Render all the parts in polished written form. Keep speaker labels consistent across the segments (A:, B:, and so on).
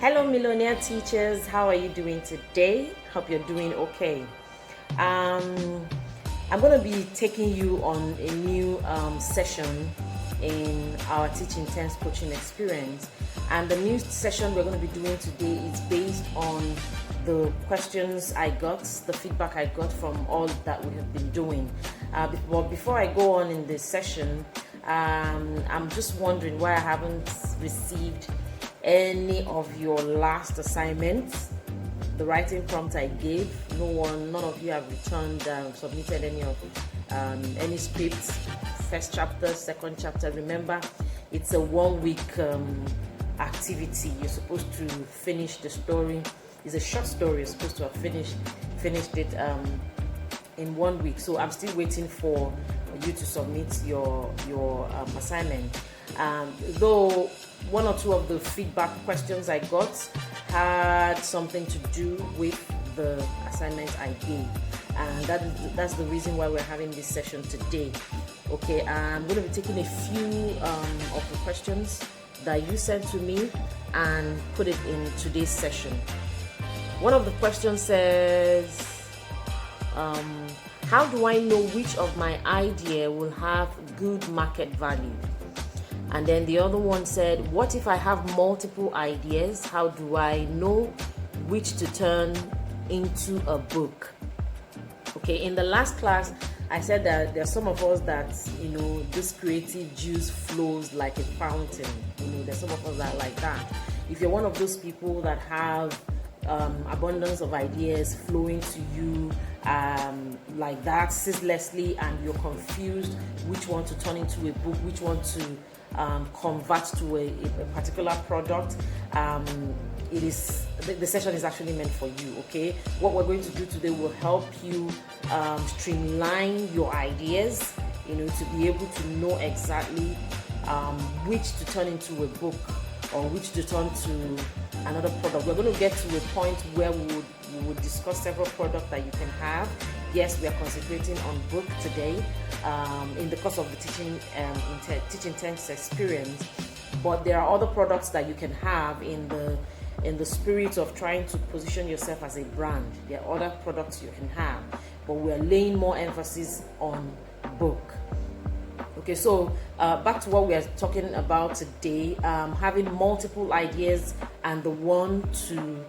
A: Hello, millionaire teachers. How are you doing today? Hope you're doing okay. Um, I'm going to be taking you on a new session in our Teaching Intense coaching experience. And the new session we're going to be doing today is based on the questions I got, the feedback I got from all that we have been doing. But before I go on in this session, I'm just wondering why I haven't received any of your last assignments. The writing prompt I gave, none of you have returned, submitted any scripts. First chapter, second chapter. Remember, it's a 1 week activity. You're supposed to finish the story. It's a short story. You're supposed to have finished it in 1 week. So I'm still waiting for you to submit your assignment. Though one or two of the feedback questions I got had something to do with the assignment I gave, and that's the reason why we're having this session today. Okay, I'm going to be taking a few of the questions that you sent to me and put it in today's session. One of the questions says, how do I know which of my idea will have good market value? And then the other one said, what if I have multiple ideas? How do I know which to turn into a book? Okay, in the last class, I said that there are some of us that, this creative juice flows like a fountain. There's some of us that are like that. If you're one of those people that have abundance of ideas flowing to you like that ceaselessly, and you're confused which one to turn into a book, which one to convert to a particular product, the session is actually meant for you. Okay, what we're going to do today will help you streamline your ideas, to be able to know exactly which to turn into a book or which to turn to another product. We're going to get to a point where we would discuss several products that you can have. Yes, we are concentrating on book today in the course of the Teaching Intense experience, but there are other products that you can have in the spirit of trying to position yourself as a brand. There are other products you can have, but we're laying more emphasis on book. Okay, so back to what we are talking about today, having multiple ideas and the one to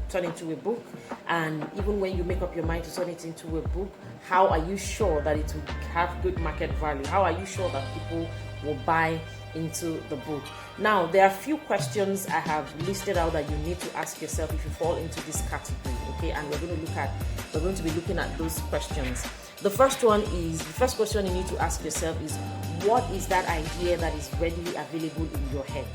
A: turn into a book. And even when you make up your mind to turn it into a book, how are you sure that it will have good market value? How are you sure that people will buy into the book? Now, there are a few questions I have listed out that you need to ask yourself if you fall into this category. Okay, and we're going to be looking at those questions. The first question you need to ask yourself is, what is that idea that is readily available in your head?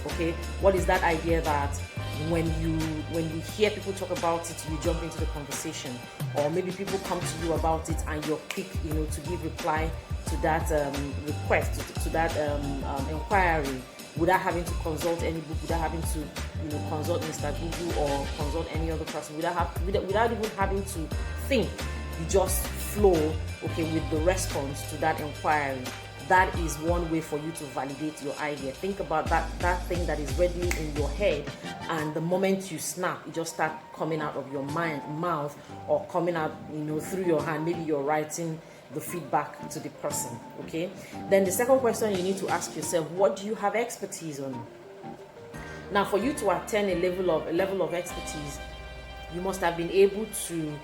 A: Okay, what is that idea that when you hear people talk about it, you jump into the conversation, or maybe people come to you about it and you're quick, to give reply to that request, to that inquiry, without having to consult any book, without having to consult Mr. Google or consult any other person, without even having to think. You just flow, with the response to that inquiry. That is one way for you to validate your idea. Think about that thing that is readily in your head, and the moment you snap, it just starts coming out of your mouth, or coming out, through your hand. Maybe you're writing the feedback to the person. Okay. Then the second question you need to ask yourself: what do you have expertise on? Now, for you to attain a level of expertise, you must have been able to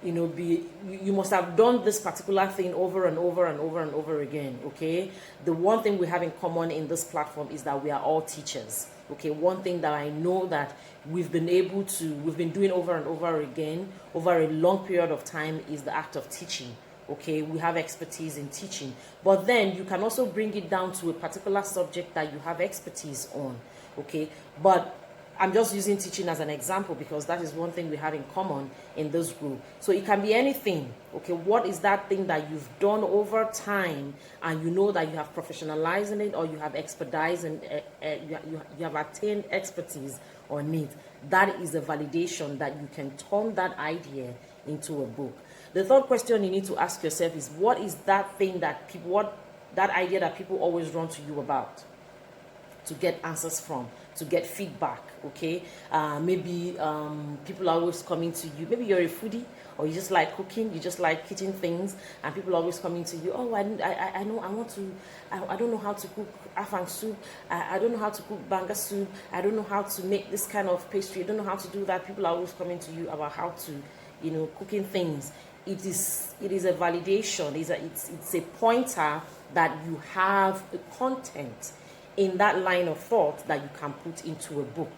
A: you must have done this particular thing over and over and over and over again. Okay, the one thing we have in common in this platform is that we are all teachers. Okay, one thing that I know that we've been doing over and over again over a long period of time is the act of teaching. Okay, we have expertise in teaching, but then you can also bring it down to a particular subject that you have expertise on. Okay, but I'm just using teaching as an example because that is one thing we have in common in this group. So it can be anything. Okay, what is that thing that you've done over time and you know that you have professionalized in it, or you have expertise and you have attained expertise on it? That is a validation that you can turn that idea into a book. The third question you need to ask yourself is, what is that thing that idea that people always run to you about? to get answers from, to get feedback, okay? Maybe people are always coming to you. Maybe you're a foodie, or you just like cooking, you just like eating things, and people are always coming to you. Oh, I know, I don't know how to cook afang soup. I don't know how to cook banga soup. I don't know how to make this kind of pastry. I don't know how to do that. People are always coming to you about how to, cooking things. It is a validation. It's a pointer that you have a content in that line of thought that you can put into a book.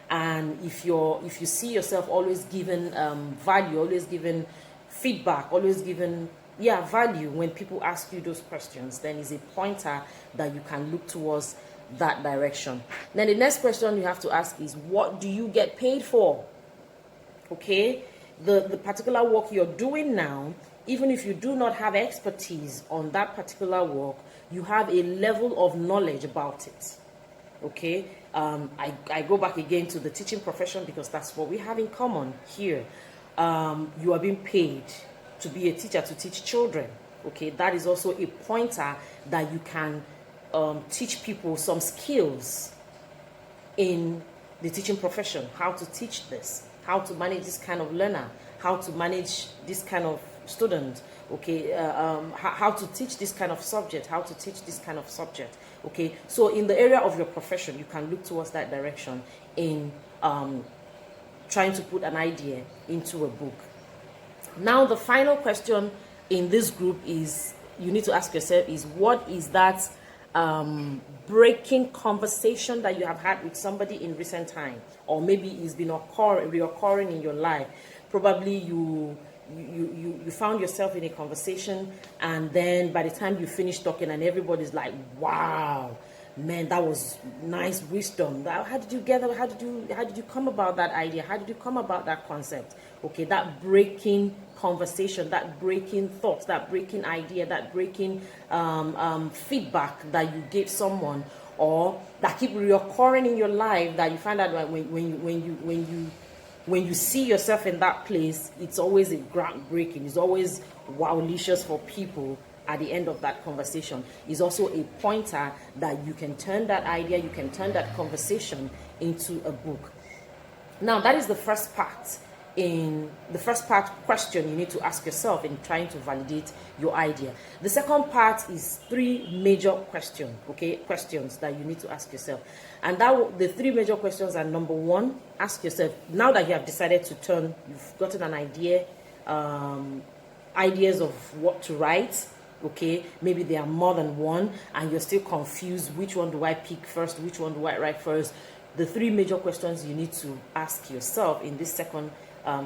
A: And if you see yourself always giving value, always giving feedback, always giving value when people ask you those questions, then it's a pointer that you can look towards that direction. Then the next question you have to ask is, what do you get paid for? Okay, the particular work you're doing now, even if you do not have expertise on that particular work, you have a level of knowledge about it. Okay, I go back again to the teaching profession because that's what we have in common here. You are being paid to be a teacher, to teach children. Okay, that is also a pointer that you can teach people some skills in the teaching profession, how to teach this, how to manage this kind of learner, how to manage this kind of student, okay, how to teach this kind of subject, how to teach this kind of subject, okay. So in the area of your profession, you can look towards that direction in trying to put an idea into a book. Now, the final question in this group is, you need to ask yourself is, what is that breaking conversation that you have had with somebody in recent time, or maybe it's been reoccurring in your life? Probably you found yourself in a conversation, and then by the time you finish talking and everybody's like, wow, man, that was nice wisdom. How did you get that? How did you come about that idea? How did you come about that concept? Okay, that breaking conversation, that breaking thought, that breaking idea, that breaking feedback that you gave someone, or that keep reoccurring in your life, that you find out when you see yourself in that place, it's always a groundbreaking. It's always wowlicious for people at the end of that conversation. It's also a pointer that you can turn that idea, you can turn that conversation into a book. Now, that is the first part. In the first part question you need to ask yourself in trying to validate your idea. The second part is 3 major questions, okay, questions that you need to ask yourself. And the 3 major questions are: number 1, ask yourself, now that you have decided to you've gotten an idea, ideas of what to write, okay, maybe there are more than one and you're still confused, which one do I pick first, which one do I write first? The 3 major questions you need to ask yourself in this second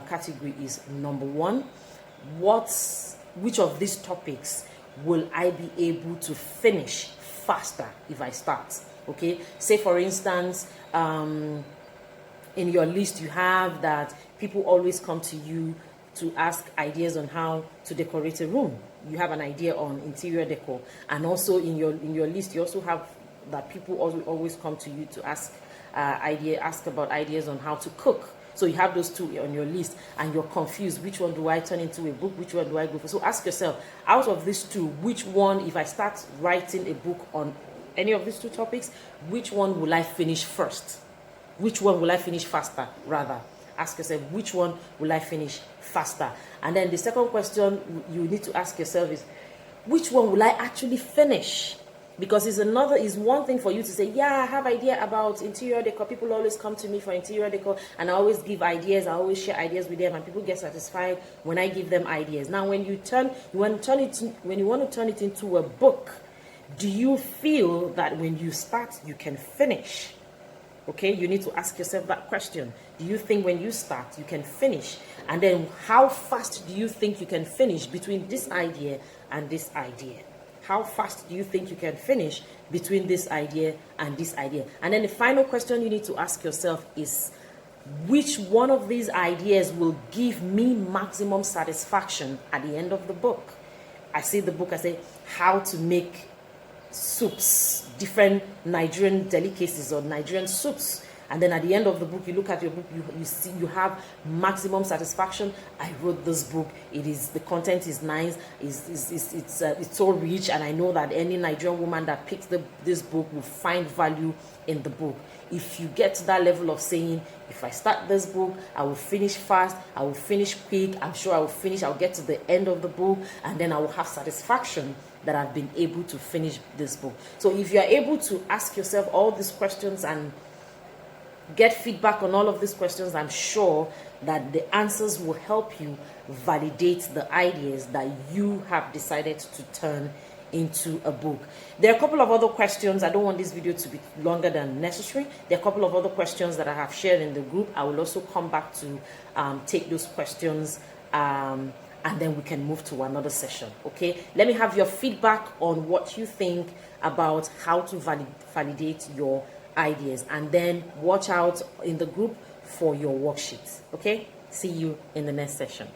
A: category is: number 1, which of these topics will I be able to finish faster if I start? Okay, say for instance, in your list you have that people always come to you to ask ideas on how to decorate a room. You have an idea on interior decor, and also in your list you also have that people always come to you to ask about ideas on how to cook. So you have those 2 on your list, and you're confused. Which one do I turn into a book? Which one do I go for? So ask yourself, out of these 2, which one, if I start writing a book on any of these 2 topics, which one will I finish first? Which one will I finish faster, rather? Ask yourself, which one will I finish faster? And then the second question you need to ask yourself is, which one will I actually finish? Because it's one thing for you to say, yeah, I have idea about interior decor. People always come to me for interior decor, and I always give ideas. I always share ideas with them, and people get satisfied when I give them ideas. Now, when you want to turn it into a book, do you feel that when you start, you can finish? Okay, you need to ask yourself that question. Do you think when you start, you can finish? And then how fast do you think you can finish between this idea and this idea? How fast do you think you can finish between this idea and this idea? And then the final question you need to ask yourself is, which one of these ideas will give me maximum satisfaction at the end of the book? I see the book, I say, how to make soups, different Nigerian delicacies or Nigerian soups. and then at the end of the book, you look at your book, you see you have maximum satisfaction. I wrote this book. The content is nice. It's so rich, and I know that any Nigerian woman that picks this book will find value in the book. If you get to that level of saying, if I start this book, I will finish fast, I will finish quick, I'm sure I'll get to the end of the book, and then I will have satisfaction that I've been able to finish this book. So if you are able to ask yourself all these questions and get feedback on all of these questions, I'm sure that the answers will help you validate the ideas that you have decided to turn into a book. There are a couple of other questions. I don't want this video to be longer than necessary. There are a couple of other questions that I have shared in the group. I will also come back to take those questions and then we can move to another session. Okay, let me have your feedback on what you think about how to validate your ideas, and then watch out in the group for your worksheets. Okay, see you in the next session.